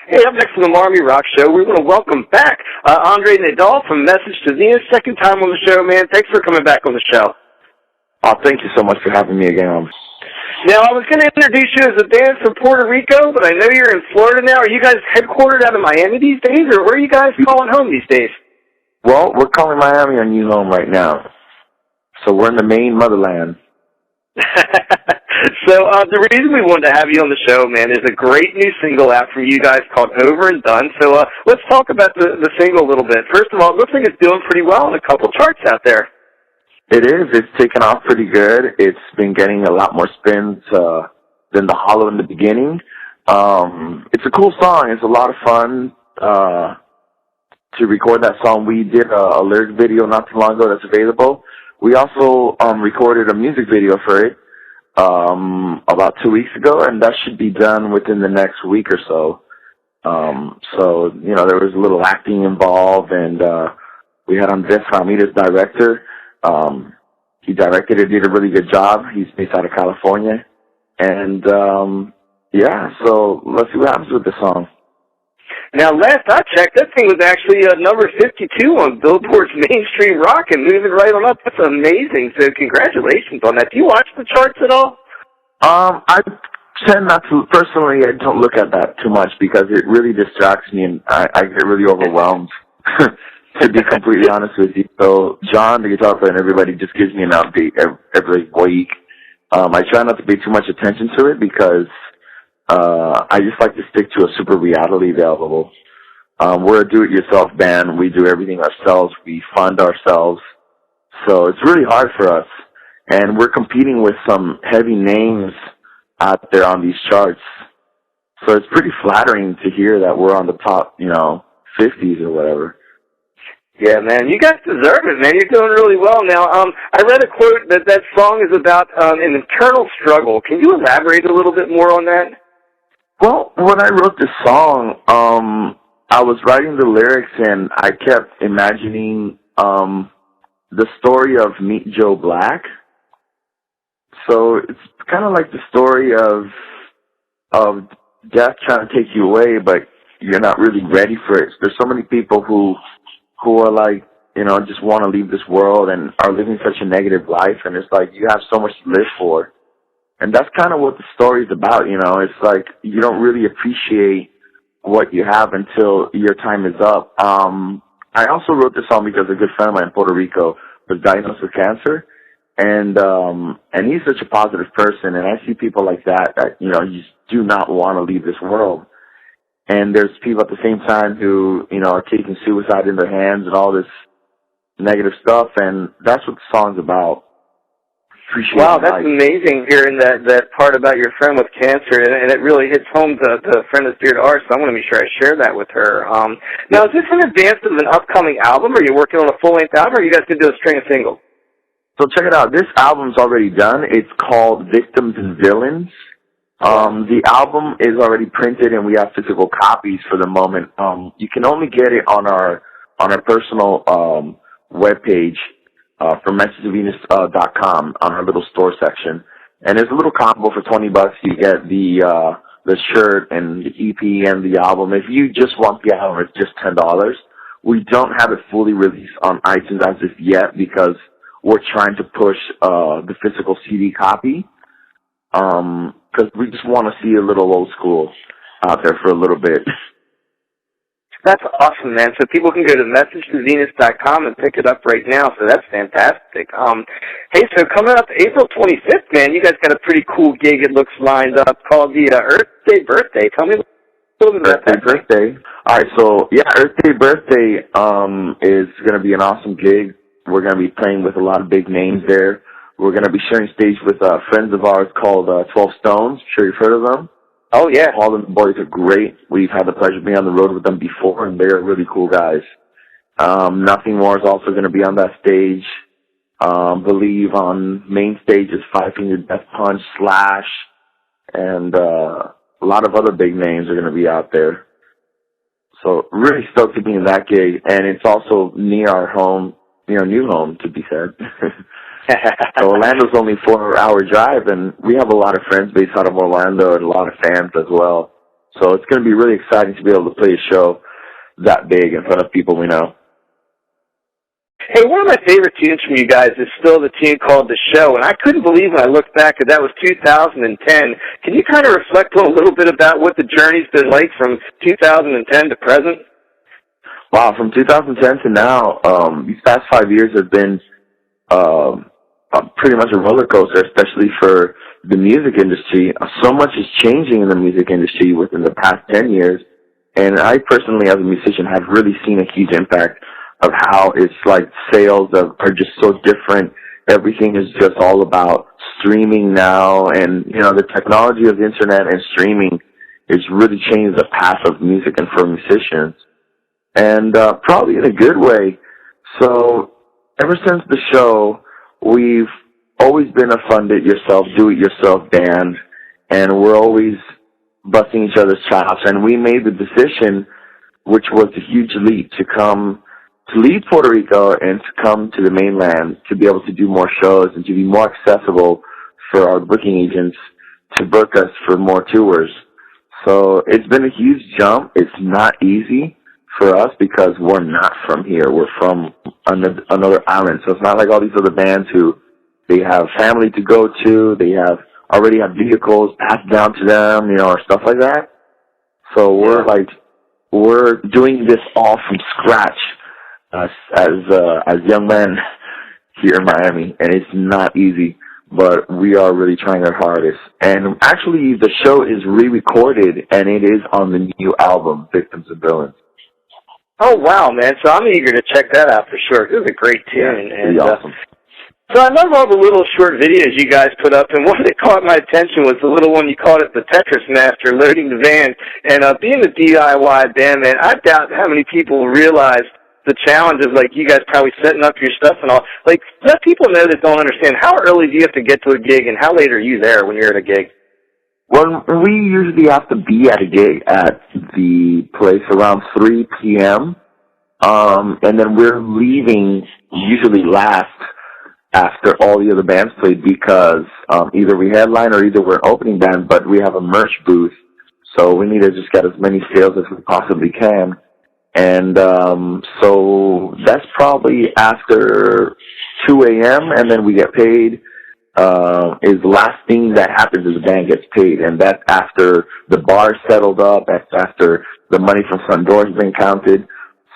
Hey, up next on the Marmy Rock Show, we want to welcome back Jandre Nadal from Message to Zenith. Second time on the show, man. Thanks for coming back on the show. Oh, thank you so much for having me again. Now, I was going to introduce you as a band from Puerto Rico, but I know you're in Florida now. Are you guys headquartered out of Miami these days, or where are you guys calling home these days? Well, we're calling Miami our new home right now. So we're in the main motherland. So the reason we wanted to have you on the show, man, is a great new single out from you guys called Over and Done. So let's talk about the single a little bit. First of all, it looks like it's doing pretty well in a couple charts out there. It is. It's taken off pretty good. It's been getting a lot more spins than The Hollow in the beginning. It's a cool song. It's a lot of fun to record that song. We did a lyric video not too long ago that's available. We also recorded a music video for it about 2 weeks ago, and that should be done within the next week or so. So, you know, there was a little acting involved, and we had Andres Ramirez, director. He directed it, did a really good job. He's based out of California. And, yeah, so let's see what happens with the song. Now, last I checked, that thing was actually number 52 on Billboard's Mainstream Rock and moving right on up. That's amazing. So congratulations on that. Do you watch the charts at all? I tend not to. Personally, I don't look at that too much because it really distracts me, and I get really overwhelmed, to be completely honest with you. So John, the guitar player, and everybody just gives me an update every week. I try not to pay too much attention to it because I just like to stick to a super reality level. We're a do-it-yourself band. We do everything ourselves. We fund ourselves. So it's really hard for us. And we're competing with some heavy names out there on these charts. So it's pretty flattering to hear that we're on the top, 50s or whatever. Yeah, man, you guys deserve it, man. You're doing really well now. I read a quote that song is about an internal struggle. Can you elaborate a little bit more on that? Well, when I wrote this song, I was writing the lyrics and I kept imagining the story of Meet Joe Black. So it's kind of like the story of death trying to take you away, but you're not really ready for it. There's so many people who are like, just want to leave this world and are living such a negative life, and it's like you have so much to live for. And that's kind of what the story's about, It's like you don't really appreciate what you have until your time is up. I also wrote this song because a good friend of mine in Puerto Rico was diagnosed with cancer, and he's such a positive person, and I see people like that, you just do not want to leave this world. And there's people at the same time who, are taking suicide in their hands and all this negative stuff, and that's what the song's about. Wow, that's amazing hearing that part about your friend with cancer, and it really hits home to a friend that's dear to ours, so I'm going to be sure I share that with her. Now, is this in advance of an upcoming album? Are you working on a full-length album, or are you guys going to do a string of singles? So check it out. This album's already done. It's called Victims and Villains. The album is already printed, and we have physical copies for the moment. You can only get it on our personal webpage from MessageToVenus.com on our little store section. And there's a little combo for $20. You get the shirt and the EP and the album. If you just want the album, it's just $10. We don't have it fully released on iTunes as of yet because we're trying to push the physical CD copy. Because we just want to see a little old school out there for a little bit. That's awesome, man. So people can go to MessageToVenus.com and pick it up right now. So that's fantastic. Hey, so coming up April 25th, man, you guys got a pretty cool gig, it looks, lined up called the Earth Day Birthday. Tell me a little bit about that. Birthday. All right, so, yeah, Earth Day Birthday is going to be an awesome gig. We're going to be playing with a lot of big names there. We're going to be sharing stage with friends of ours called 12 Stones. I'm sure you've heard of them. Oh, yeah. All the boys are great. We've had the pleasure of being on the road with them before, and they're really cool guys. Nothing More is also going to be on that stage. Believe on main stage is Five Finger Death Punch, Slash, and a lot of other big names are going to be out there. So really stoked to be in that gig, and it's also near our home, new home, to be said. So Orlando's only a 4-hour drive, and we have a lot of friends based out of Orlando and a lot of fans as well. So it's going to be really exciting to be able to play a show that big in front of people we know. Hey, one of my favorite tunes from you guys is still the tune called The Show, and I couldn't believe when I looked back that was 2010. Can you kind of reflect a little bit about what the journey's been like from 2010 to present? Wow, from 2010 to now, these past 5 years have been pretty much a roller coaster, especially for the music industry. So much is changing in the music industry within the past 10 years, and I personally, as a musician, have really seen a huge impact of how it's like sales are just so different. Everything is just all about streaming now, and, you know, the technology of the internet and streaming has really changed the path of music and for musicians, and probably in a good way. So ever since the show, we've always been a fund-it-yourself, do-it-yourself band, and we're always busting each other's chops, and we made the decision, which was a huge leap, to leave Puerto Rico and to come to the mainland to be able to do more shows and to be more accessible for our booking agents to book us for more tours. So it's been a huge jump. It's not easy for us because we're not from here. We're from another island. So it's not like all these other bands who they have family to go to, they already have vehicles passed down to them, you know, or stuff like that. So we're doing this all from scratch as young men here in Miami, and it's not easy, but we are really trying our hardest. And actually, the show is re-recorded, and it is on the new album, Victims and Villains. Oh, wow, man. So I'm eager to check that out for sure. It was a great tune. Yeah, and awesome. So I love all the little short videos you guys put up, and one that caught my attention was the little one you called it the Tetris Master, loading the van. And being a DIY band, man, I doubt how many people realize the challenge of, like, you guys probably setting up your stuff and all. Like, let people know that don't understand, how early do you have to get to a gig, and how late are you there when you're at a gig? Well, we usually have to be at a gig at the place around 3 p.m., and then we're leaving usually last after all the other bands played because either we headline or either we're an opening band, but we have a merch booth, so we need to just get as many sales as we possibly can. And so that's probably after 2 a.m., and then we get paid. Is the last thing that happens is the band gets paid, and that's after the bar settled up, that's after the money from front door has been counted.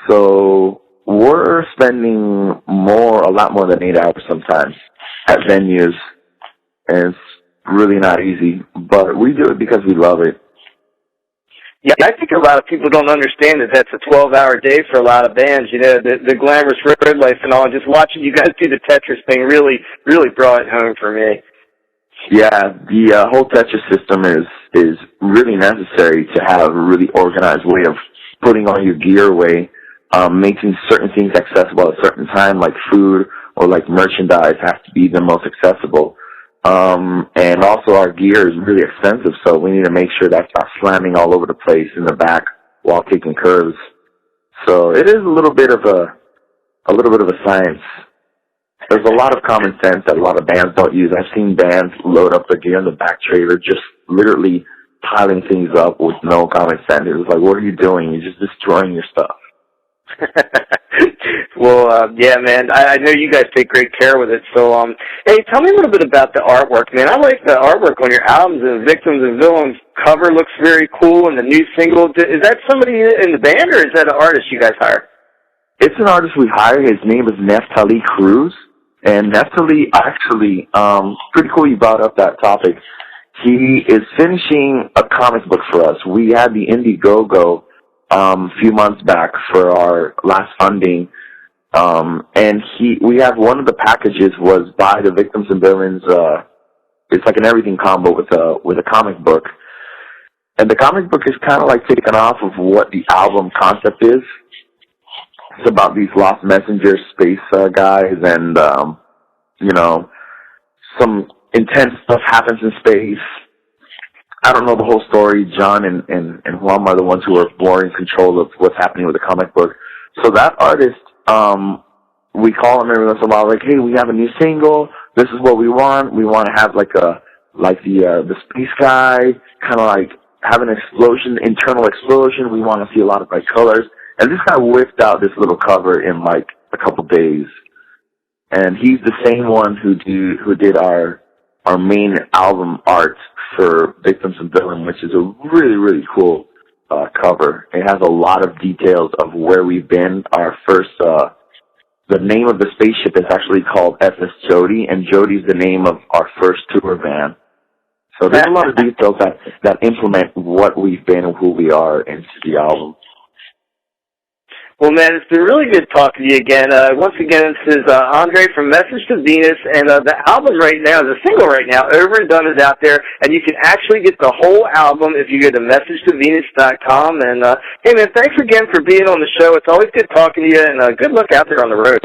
So we're spending a lot more than 8 hours sometimes at venues, and it's really not easy, but we do it because we love it. Yeah, I think a lot of people don't understand that that's a 12-hour day for a lot of bands. You know, the glamorous road life and all. And just watching you guys do the Tetris thing really, really brought it home for me. Yeah, the whole Tetris system is really necessary to have a really organized way of putting all your gear away, making certain things accessible at a certain time, like food or like merchandise has to be the most accessible. And also our gear is really expensive, so we need to make sure that's not slamming all over the place in the back while taking curves. So it is a little bit of a science. There's a lot of common sense that a lot of bands don't use. I've seen bands load up their gear in the back trailer, just literally piling things up with no common sense. It was like, what are you doing? You're just destroying your stuff. Well, yeah, man, I know you guys take great care with it. So, hey, tell me a little bit about the artwork, man. I like the artwork on your albums. The Victims and Villains cover looks very cool, and the new single. Is that somebody in the band, or is that an artist you guys hire? It's an artist we hired. His name is Neftali Cruz. And Neftali, actually, pretty cool you brought up that topic. He is finishing a comic book for us. We had the Indiegogo a few months back for our last funding, and we have one of the packages was by the Victims and Villains. It's like an everything combo with a comic book, and the comic book is kind of like taken off of what the album concept is. It's about these lost messenger space guys, and some intense stuff happens in space. I don't know the whole story. John and Juan are the ones who are more in control of what's happening with the comic book. So that artist, we call him every once in a while, like, hey, we have a new single. This is what we want. We want to have the space guy, kind of like have an explosion, internal explosion. We want to see a lot of bright colors. And this guy whipped out this little cover in like a couple days. And he's the same one who did our main album art for Victims and Villain, which is a really, really cool cover. It has a lot of details of where we've been. Our first, the name of the spaceship is actually called SS Jody, and Jody's the name of our first tour van. So there's a lot of details that implement what we've been and who we are into the album. Well, man, it's been really good talking to you again. Once again, this is Andre from Message to Venus, and the album right now, the single right now, Over and Done, is out there, and you can actually get the whole album if you go to MessageToVenus.com. And, hey, man, thanks again for being on the show. It's always good talking to you, and good luck out there on the road.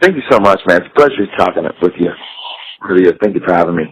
Thank you so much, man. It's a pleasure talking with you. Really, thank you for having me.